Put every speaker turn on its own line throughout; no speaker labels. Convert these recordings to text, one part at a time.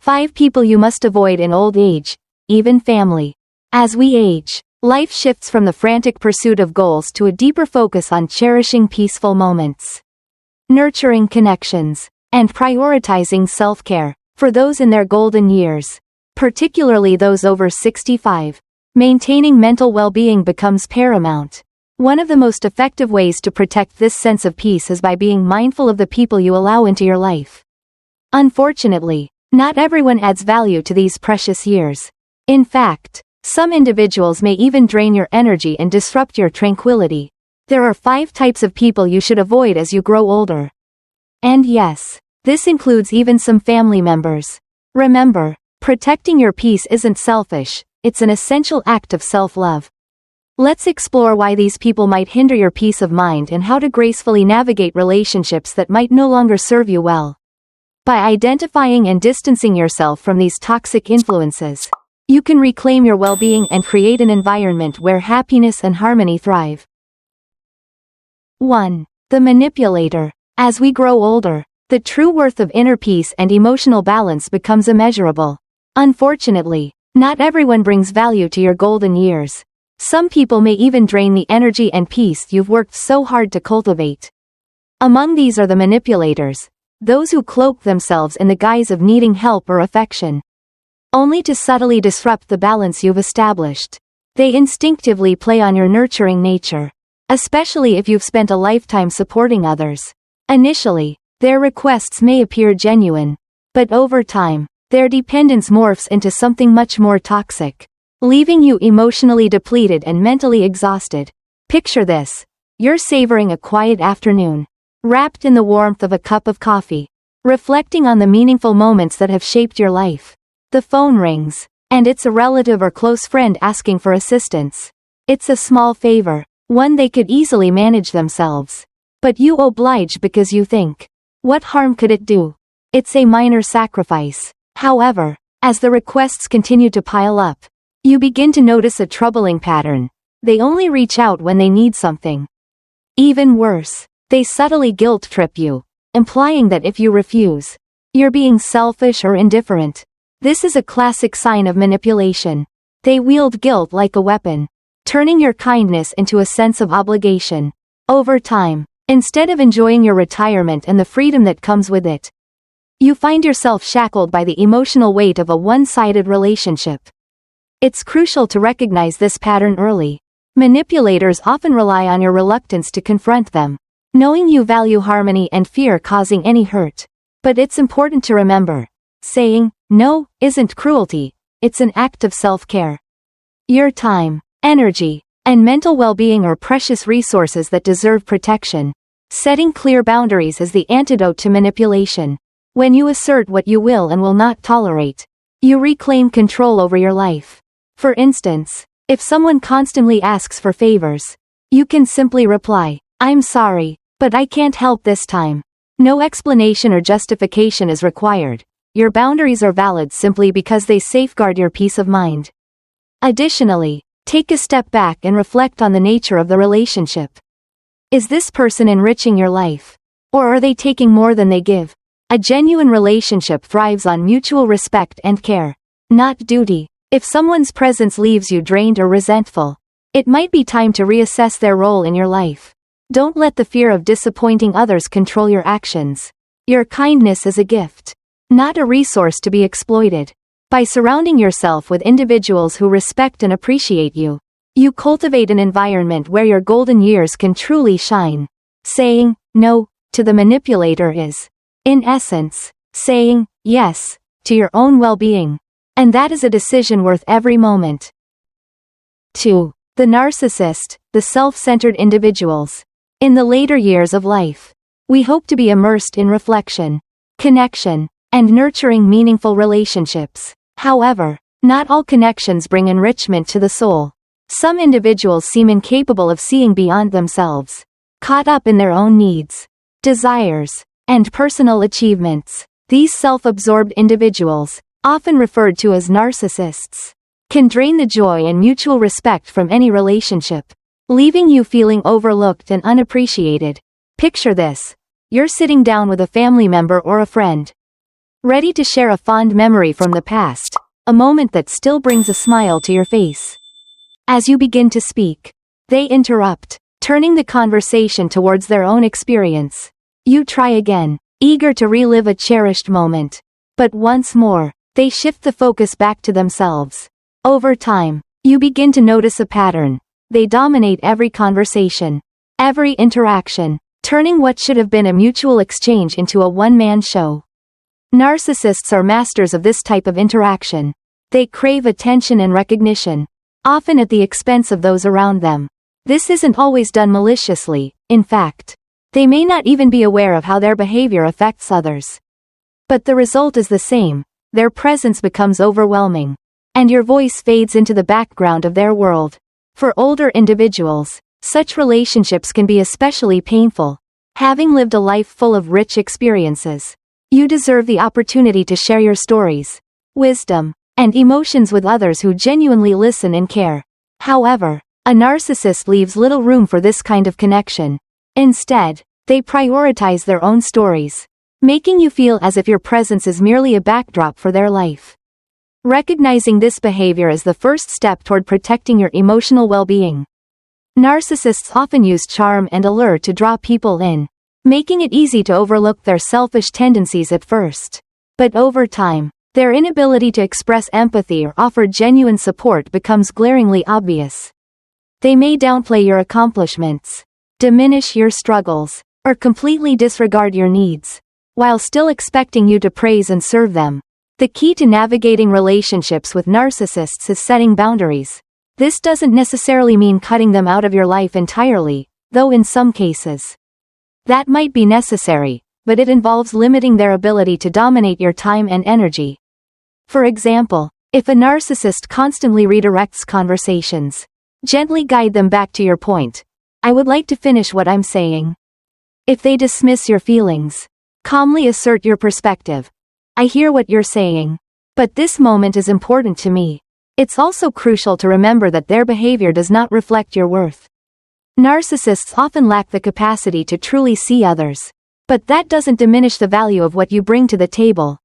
5 people you must avoid in old age, even family. As we age, life shifts from the frantic pursuit of goals to a deeper focus on cherishing peaceful moments, nurturing connections, and prioritizing self-care. For those in their golden years, particularly those over 65, maintaining mental well-being becomes paramount. One of the most effective ways to protect this sense of peace is by being mindful of the people you allow into your life. Unfortunately, not everyone adds value to these precious years. In fact, some individuals may even drain your energy and disrupt your tranquility. There are 5 types of people you should avoid as you grow older. And yes, this includes even some family members. Remember, protecting your peace isn't selfish, it's an essential act of self-love. Let's explore why these people might hinder your peace of mind and how to gracefully navigate relationships that might no longer serve you well. By identifying and distancing yourself from these toxic influences, you can reclaim your well-being and create an environment where happiness and harmony thrive. 1. The manipulator. As we grow older, the true worth of inner peace and emotional balance becomes immeasurable. Unfortunately, not everyone brings value to your golden years. Some people may even drain the energy and peace you've worked so hard to cultivate. Among these are the manipulators, those who cloak themselves in the guise of needing help or affection, only to subtly disrupt the balance you've established. They instinctively play on your nurturing nature, especially if you've spent a lifetime supporting others. Initially, their requests may appear genuine, but over time, their dependence morphs into something much more toxic, leaving you emotionally depleted and mentally exhausted. Picture this. You're savoring a quiet afternoon, wrapped in the warmth of a cup of coffee, reflecting on the meaningful moments that have shaped your life. The phone rings, and it's a relative or close friend asking for assistance. It's a small favor, one they could easily manage themselves. But you oblige because you think, what harm could it do? It's a minor sacrifice. However, as the requests continue to pile up, you begin to notice a troubling pattern. They only reach out when they need something. Even worse, they subtly guilt-trip you, implying that if you refuse, you're being selfish or indifferent. This is a classic sign of manipulation. They wield guilt like a weapon, turning your kindness into a sense of obligation. Over time, instead of enjoying your retirement and the freedom that comes with it, you find yourself shackled by the emotional weight of a one-sided relationship. It's crucial to recognize this pattern early. Manipulators often rely on your reluctance to confront them, knowing you value harmony and fear causing any hurt. But it's important to remember, saying no isn't cruelty, it's an act of self-care. Your time, energy, and mental well-being are precious resources that deserve protection. Setting clear boundaries is the antidote to manipulation. When you assert what you will and will not tolerate, you reclaim control over your life. For instance, if someone constantly asks for favors, you can simply reply, "I'm sorry, but I can't help this time." No explanation or justification is required. Your boundaries are valid simply because they safeguard your peace of mind. Additionally, take a step back and reflect on the nature of the relationship. Is this person enriching your life? Or are they taking more than they give? A genuine relationship thrives on mutual respect and care, not duty. If someone's presence leaves you drained or resentful, it might be time to reassess their role in your life. Don't let the fear of disappointing others control your actions. Your kindness is a gift, not a resource to be exploited. By surrounding yourself with individuals who respect and appreciate you, you cultivate an environment where your golden years can truly shine. Saying no to the manipulator is, in essence, saying yes to your own well-being. And that is a decision worth every moment. 2. The narcissist, the self-centered individuals. In the later years of life, we hope to be immersed in reflection, connection, and nurturing meaningful relationships. However, not all connections bring enrichment to the soul. Some individuals seem incapable of seeing beyond themselves, caught up in their own needs, desires, and personal achievements. These self-absorbed individuals, often referred to as narcissists, can drain the joy and mutual respect from any relationship, leaving you feeling overlooked and unappreciated. Picture this. You're sitting down with a family member or a friend, ready to share a fond memory from the past, a moment that still brings a smile to your face. As you begin to speak, they interrupt, turning the conversation towards their own experience. You try again, eager to relive a cherished moment. But once more, they shift the focus back to themselves. Over time, you begin to notice a pattern. They dominate every conversation, every interaction, turning what should have been a mutual exchange into a one-man show. Narcissists are masters of this type of interaction. They crave attention and recognition, often at the expense of those around them. This isn't always done maliciously. In fact, they may not even be aware of how their behavior affects others. But the result is the same. Their presence becomes overwhelming, and your voice fades into the background of their world. For older individuals, such relationships can be especially painful. Having lived a life full of rich experiences, you deserve the opportunity to share your stories, wisdom, and emotions with others who genuinely listen and care. However, a narcissist leaves little room for this kind of connection. Instead, they prioritize their own stories, making you feel as if your presence is merely a backdrop for their life. Recognizing this behavior is the first step toward protecting your emotional well-being. Narcissists often use charm and allure to draw people in, making it easy to overlook their selfish tendencies at first. But over time, their inability to express empathy or offer genuine support becomes glaringly obvious. They may downplay your accomplishments, diminish your struggles, or completely disregard your needs, while still expecting you to praise and serve them. The key to navigating relationships with narcissists is setting boundaries. This doesn't necessarily mean cutting them out of your life entirely, though in some cases that might be necessary, but it involves limiting their ability to dominate your time and energy. For example, if a narcissist constantly redirects conversations, gently guide them back to your point. I would like to finish what I'm saying. If they dismiss your feelings, calmly assert your perspective. I hear what you're saying, but this moment is important to me. It's also crucial to remember that their behavior does not reflect your worth. Narcissists often lack the capacity to truly see others, but that doesn't diminish the value of what you bring to the table.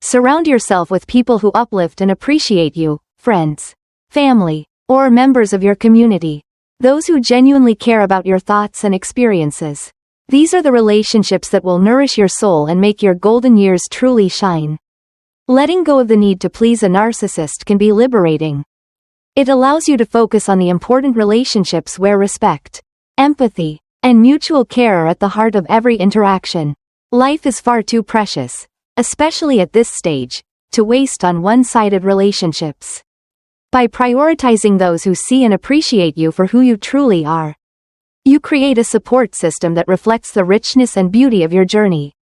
Surround yourself with people who uplift and appreciate you, friends, family, or members of your community. Those who genuinely care about your thoughts and experiences. These are the relationships that will nourish your soul and make your golden years truly shine. Letting go of the need to please a narcissist can be liberating. It allows you to focus on the important relationships where respect, empathy, and mutual care are at the heart of every interaction. Life is far too precious, especially at this stage, to waste on one-sided relationships. By prioritizing those who see and appreciate you for who you truly are, you create a support system that reflects the richness and beauty of your journey.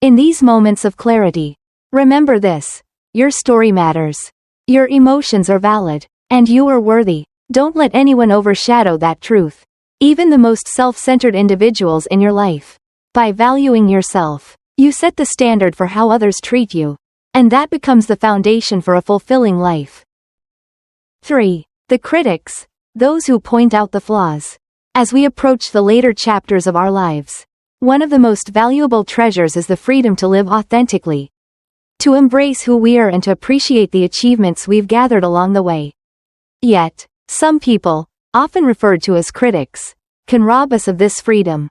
In these moments of clarity, remember this: your story matters. Your emotions are valid, and you are worthy. Don't let anyone overshadow that truth, even the most self-centered individuals in your life. By valuing yourself, you set the standard for how others treat you, and that becomes the foundation for a fulfilling life. 3. The critics, those who point out the flaws. As we approach the later chapters of our lives, one of the most valuable treasures is the freedom to live authentically, to embrace who we are and to appreciate the achievements we've gathered along the way. Yet, some people, often referred to as critics, can rob us of this freedom.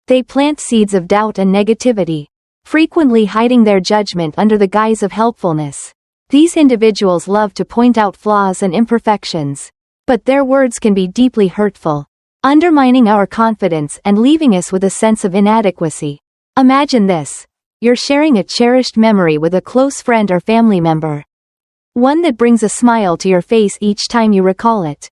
They plant seeds of doubt and negativity, frequently hiding their judgment under the guise of helpfulness. These individuals love to point out flaws and imperfections, but their words can be deeply hurtful, undermining our confidence and leaving us with a sense of inadequacy. Imagine this: you're sharing a cherished memory with a close friend or family member, one that brings a smile to your face each time you recall it.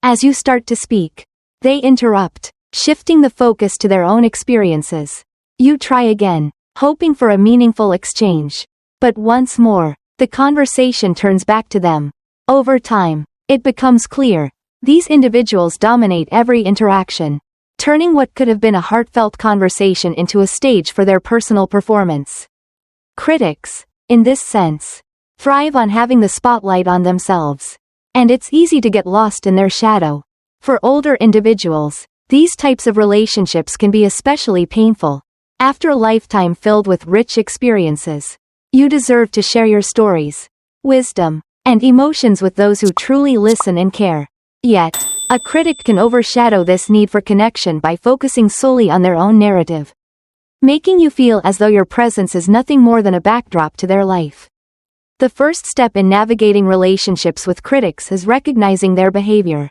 As you start to speak, they interrupt, shifting the focus to their own experiences. You try again, hoping for a meaningful exchange, but once more, the conversation turns back to them. Over time, it becomes clear: these individuals dominate every interaction, turning what could have been a heartfelt conversation into a stage for their personal performance. Critics, in this sense, thrive on having the spotlight on themselves, and it's easy to get lost in their shadow. For older individuals, these types of relationships can be especially painful. After a lifetime filled with rich experiences, You deserve to share your stories, wisdom, and emotions with those who truly listen and care. Yet, a critic can overshadow this need for connection by focusing solely on their own narrative, making you feel as though your presence is nothing more than a backdrop to their life. The first step in navigating relationships with critics is recognizing their behavior.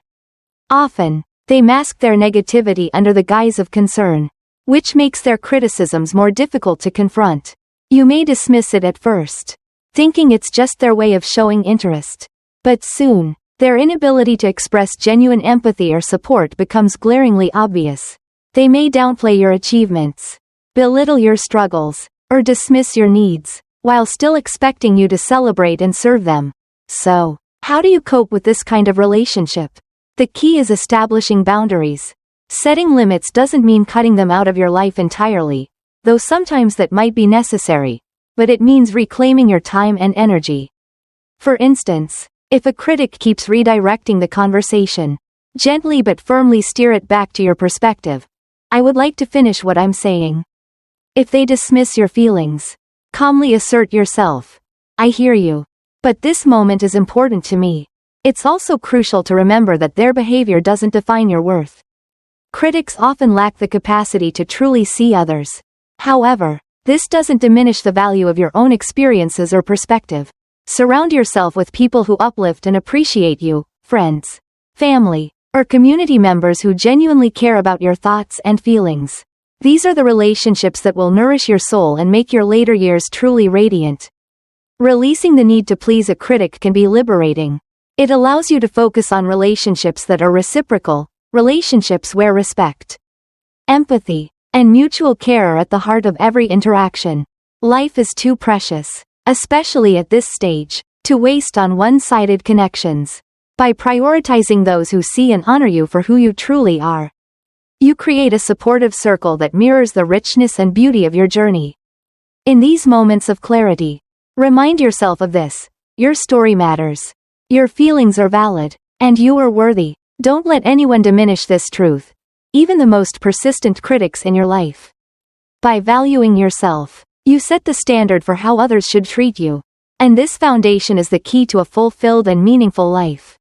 Often, they mask their negativity under the guise of concern, which makes their criticisms more difficult to confront. You may dismiss it at first, thinking it's just their way of showing interest. But soon, their inability to express genuine empathy or support becomes glaringly obvious. They may downplay your achievements, belittle your struggles, or dismiss your needs, while still expecting you to celebrate and serve them. So, how do you cope with this kind of relationship? The key is establishing boundaries. Setting limits doesn't mean cutting them out of your life entirely, though sometimes that might be necessary, but it means reclaiming your time and energy. For instance, if a critic keeps redirecting the conversation, gently but firmly steer it back to your perspective. I would like to finish what I'm saying. If they dismiss your feelings, calmly assert yourself. I hear you. But this moment is important to me. It's also crucial to remember that their behavior doesn't define your worth. Critics often lack the capacity to truly see others. However, this doesn't diminish the value of your own experiences or perspective. Surround yourself with people who uplift and appreciate you, friends, family, or community members who genuinely care about your thoughts and feelings. These are the relationships that will nourish your soul and make your later years truly radiant. Releasing the need to please a critic can be liberating. It allows you to focus on relationships that are reciprocal, relationships where respect, empathy, and mutual care are at the heart of every interaction. Life is too precious, especially at this stage, to waste on one-sided connections. By prioritizing those who see and honor you for who you truly are, you create a supportive circle that mirrors the richness and beauty of your journey. In these moments of clarity, remind yourself of this: your story matters. Your feelings are valid, and you are worthy. Don't let anyone diminish this truth, even the most persistent critics in your life. By valuing yourself, you set the standard for how others should treat you. And this foundation is the key to a fulfilled and meaningful life.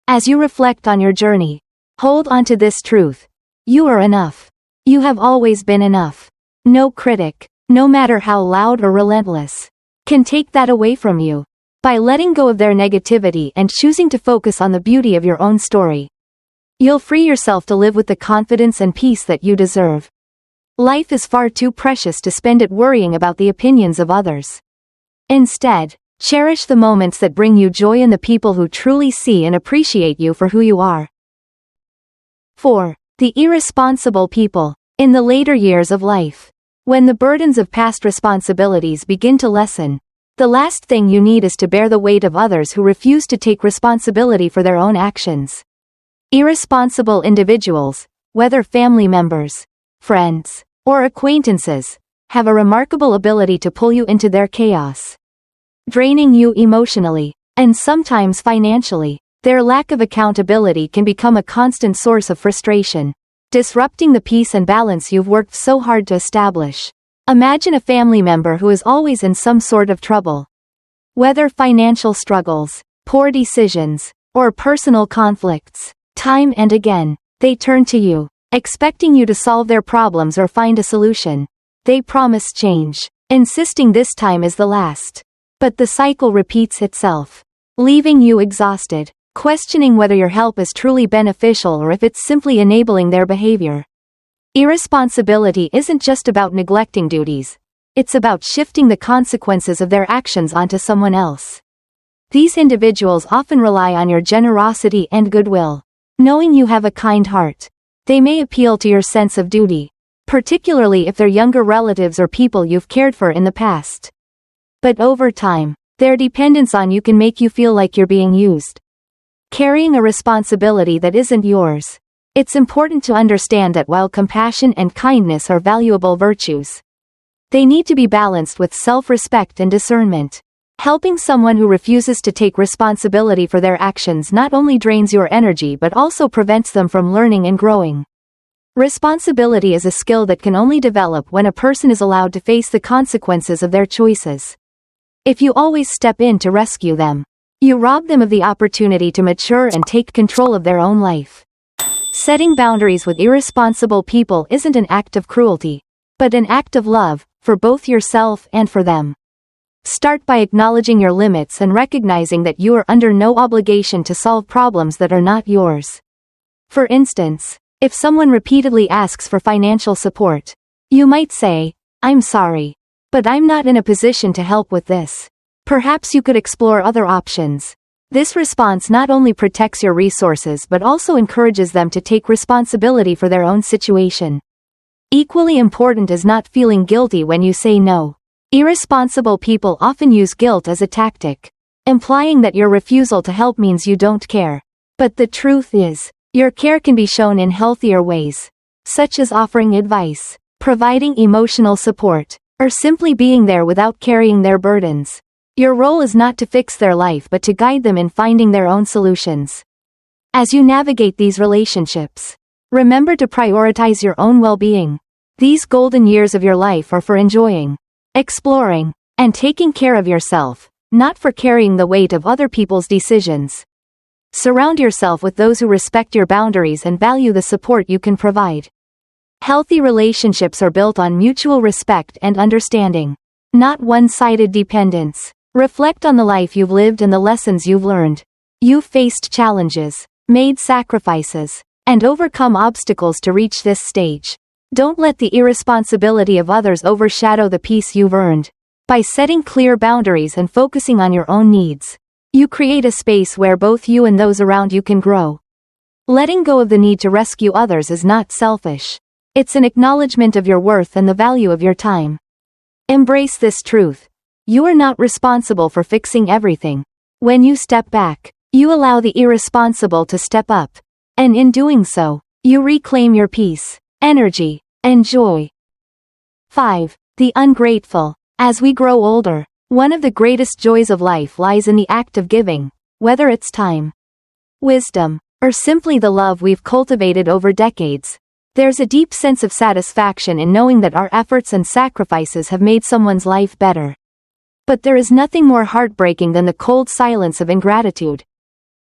As you reflect on your journey, hold on to this truth: you are enough. You have always been enough. No critic, no matter how loud or relentless, can take that away from you. By letting go of their negativity and choosing to focus on the beauty of your own story, you'll free yourself to live with the confidence and peace that you deserve. Life is far too precious to spend it worrying about the opinions of others. Instead, cherish the moments that bring you joy and the people who truly see and appreciate you for who you are. 4. The irresponsible people. In the later years of life, when the burdens of past responsibilities begin to lessen, the last thing you need is to bear the weight of others who refuse to take responsibility for their own actions. Irresponsible individuals, whether family members, friends, or acquaintances, have a remarkable ability to pull you into their chaos, draining you emotionally, and sometimes financially. Their lack of accountability can become a constant source of frustration, disrupting the peace and balance you've worked so hard to establish. Imagine a family member who is always in some sort of trouble. Whether financial struggles, poor decisions, or personal conflicts, time and again, they turn to you, expecting you to solve their problems or find a solution. They promise change, insisting this time is the last. But the cycle repeats itself, leaving you exhausted, questioning whether your help is truly beneficial or if it's simply enabling their behavior. Irresponsibility isn't just about neglecting duties. It's about shifting the consequences of their actions onto someone else. These individuals often rely on your generosity and goodwill. Knowing you have a kind heart, they may appeal to your sense of duty, particularly if they're younger relatives or people you've cared for in the past. But over time, their dependence on you can make you feel like you're being used, carrying a responsibility that isn't yours. It's important to understand that while compassion and kindness are valuable virtues, they need to be balanced with self-respect and discernment. Helping someone who refuses to take responsibility for their actions not only drains your energy but also prevents them from learning and growing. Responsibility is a skill that can only develop when a person is allowed to face the consequences of their choices. If you always step in to rescue them, you rob them of the opportunity to mature and take control of their own life. Setting boundaries with irresponsible people isn't an act of cruelty, but an act of love, for both yourself and for them. Start by acknowledging your limits and recognizing that you are under no obligation to solve problems that are not yours. For instance, if someone repeatedly asks for financial support, you might say, "I'm sorry, but I'm not in a position to help with this. Perhaps you could explore other options." This response not only protects your resources but also encourages them to take responsibility for their own situation. Equally important is not feeling guilty when you say no. Irresponsible people often use guilt as a tactic, implying that your refusal to help means you don't care. But the truth is, your care can be shown in healthier ways, such as offering advice, providing emotional support, or simply being there without carrying their burdens. Your role is not to fix their life but to guide them in finding their own solutions. As you navigate these relationships, remember to prioritize your own well-being. These golden years of your life are for enjoying, exploring, and taking care of yourself, not for carrying the weight of other people's decisions. Surround yourself with those who respect your boundaries and value the support you can provide. Healthy relationships are built on mutual respect and understanding, not one-sided dependence. Reflect on the life you've lived and the lessons you've learned. You've faced challenges, made sacrifices, and overcome obstacles to reach this stage. Don't let the irresponsibility of others overshadow the peace you've earned. By setting clear boundaries and focusing on your own needs, you create a space where both you and those around you can grow. Letting go of the need to rescue others is not selfish. It's an acknowledgement of your worth and the value of your time. Embrace this truth. You are not responsible for fixing everything. When you step back, you allow the irresponsible to step up. And in doing so, you reclaim your peace, energy, and joy. 5. The ungrateful. As we grow older, one of the greatest joys of life lies in the act of giving, whether it's time, wisdom, or simply the love we've cultivated over decades. There's a deep sense of satisfaction in knowing that our efforts and sacrifices have made someone's life better. But there is nothing more heartbreaking than the cold silence of ingratitude.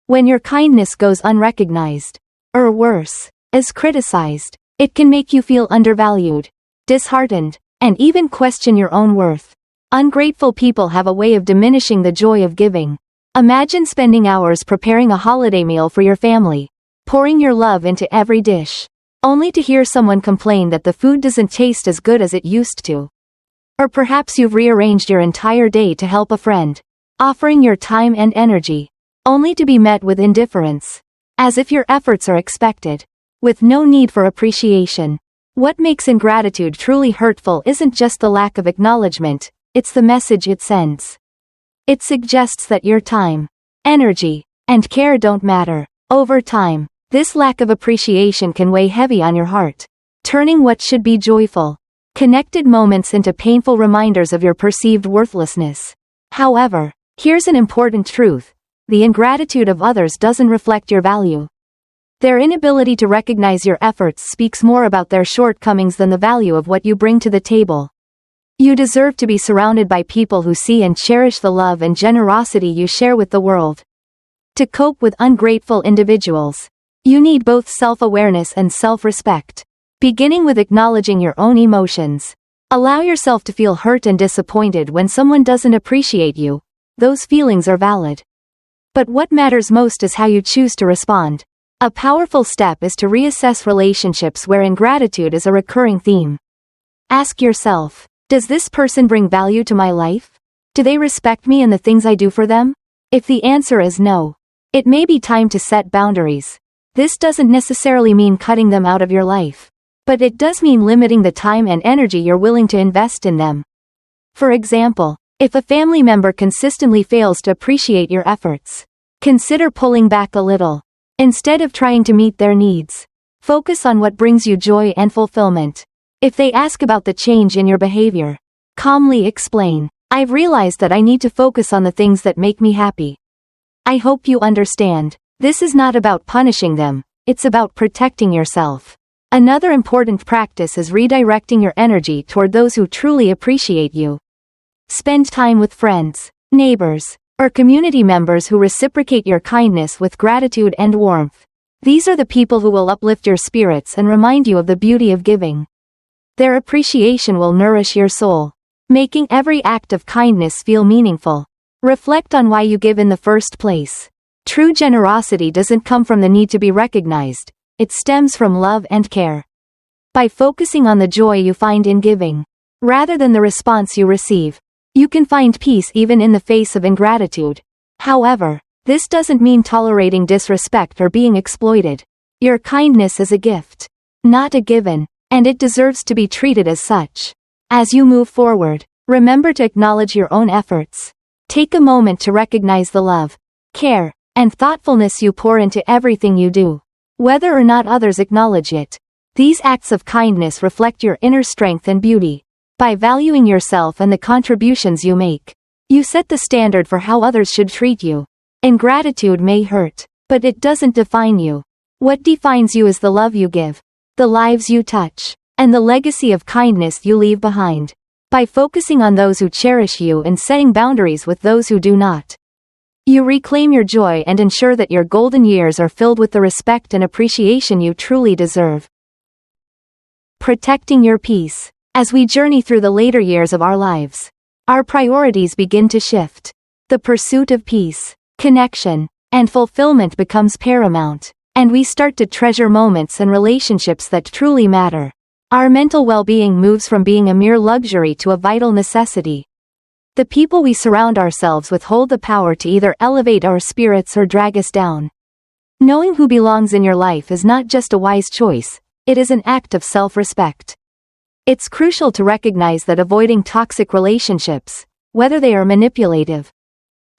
When your kindness goes unrecognized, or worse, is criticized, it can make you feel undervalued, disheartened, and even question your own worth. Ungrateful people have a way of diminishing the joy of giving. Imagine spending hours preparing a holiday meal for your family, pouring your love into every dish, only to hear someone complain that the food doesn't taste as good as it used to. Or perhaps you've rearranged your entire day to help a friend, offering your time and energy, only to be met with indifference, as if your efforts are expected, with no need for appreciation. What makes ingratitude truly hurtful isn't just the lack of acknowledgement, it's the message it sends. It suggests that your time, energy, and care don't matter. Over time, this lack of appreciation can weigh heavy on your heart, turning what should be joyful, connected moments into painful reminders of your perceived worthlessness. However, here's an important truth. The ingratitude of others doesn't reflect your value. Their inability to recognize your efforts speaks more about their shortcomings than the value of what you bring to the table. You deserve to be surrounded by people who see and cherish the love and generosity you share with the world. To cope with ungrateful individuals, you need both self-awareness and self-respect. Beginning with acknowledging your own emotions. Allow yourself to feel hurt and disappointed when someone doesn't appreciate you. Those feelings are valid. But what matters most is how you choose to respond. A powerful step is to reassess relationships where ingratitude is a recurring theme. Ask yourself, does this person bring value to my life? Do they respect me and the things I do for them? If the answer is no, it may be time to set boundaries. This doesn't necessarily mean cutting them out of your life, but it does mean limiting the time and energy you're willing to invest in them. For example, if a family member consistently fails to appreciate your efforts, consider pulling back a little. Instead of trying to meet their needs, focus on what brings you joy and fulfillment. If they ask about the change in your behavior, calmly explain, I've realized that I need to focus on the things that make me happy. I hope you understand. This is not about punishing them, it's about protecting yourself. Another important practice is redirecting your energy toward those who truly appreciate you. Spend time with friends, neighbors, or community members who reciprocate your kindness with gratitude and warmth. These are the people who will uplift your spirits and remind you of the beauty of giving. Their appreciation will nourish your soul, making every act of kindness feel meaningful. Reflect on why you give in the first place. True generosity doesn't come from the need to be recognized, it stems from love and care. By focusing on the joy you find in giving, rather than the response you receive, you can find peace even in the face of ingratitude. However, this doesn't mean tolerating disrespect or being exploited. Your kindness is a gift, not a given, and it deserves to be treated as such. As you move forward, remember to acknowledge your own efforts. Take a moment to recognize the love, care, and thoughtfulness you pour into everything you do. Whether or not others acknowledge it, these acts of kindness reflect your inner strength and beauty. By valuing yourself and the contributions you make, you set the standard for how others should treat you. Ingratitude may hurt, but it doesn't define you. What defines you is the love you give, the lives you touch, and the legacy of kindness you leave behind. By focusing on those who cherish you and setting boundaries with those who do not, you reclaim your joy and ensure that your golden years are filled with the respect and appreciation you truly deserve. Protecting your peace. As we journey through the later years of our lives, our priorities begin to shift. The pursuit of peace, connection, and fulfillment becomes paramount, and we start to treasure moments and relationships that truly matter. Our mental well-being moves from being a mere luxury to a vital necessity. The people we surround ourselves with hold the power to either elevate our spirits or drag us down. Knowing who belongs in your life is not just a wise choice, it is an act of self-respect. It's crucial to recognize that avoiding toxic relationships, whether they are manipulative,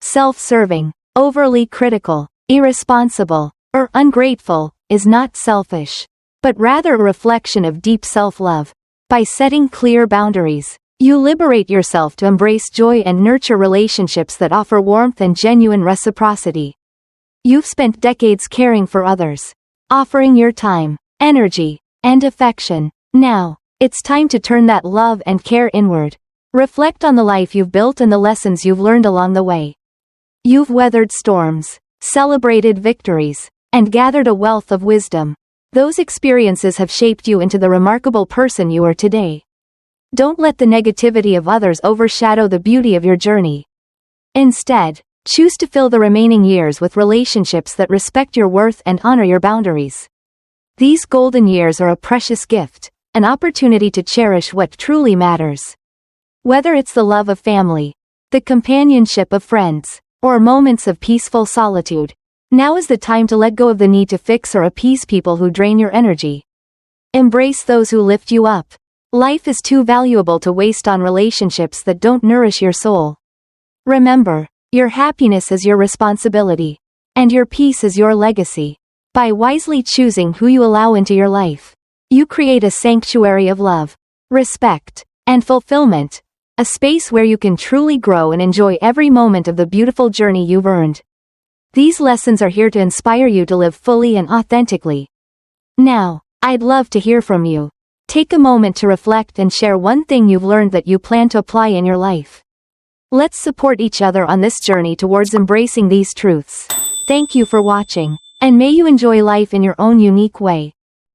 self-serving, overly critical, irresponsible, or ungrateful, is not selfish, but rather a reflection of deep self-love. By setting clear boundaries, you liberate yourself to embrace joy and nurture relationships that offer warmth and genuine reciprocity. You've spent decades caring for others, offering your time, energy, and affection. Now, it's time to turn that love and care inward. Reflect on the life you've built and the lessons you've learned along the way. You've weathered storms, celebrated victories, and gathered a wealth of wisdom. Those experiences have shaped you into the remarkable person you are today. Don't let the negativity of others overshadow the beauty of your journey. Instead, choose to fill the remaining years with relationships that respect your worth and honor your boundaries. These golden years are a precious gift, an opportunity to cherish what truly matters. Whether it's the love of family, the companionship of friends, or moments of peaceful solitude, now is the time to let go of the need to fix or appease people who drain your energy. Embrace those who lift you up. Life is too valuable to waste on relationships that don't nourish your soul. Remember, your happiness is your responsibility, and your peace is your legacy. By wisely choosing who you allow into your life, you create a sanctuary of love, respect, and fulfillment, a space where you can truly grow and enjoy every moment of the beautiful journey you've earned. These lessons are here to inspire you to live fully and authentically. Now, I'd love to hear from you. Take a moment to reflect and share one thing you've learned that you plan to apply in your life. Let's support each other on this journey towards embracing these truths. Thank you for watching, and may you enjoy life in your own unique way.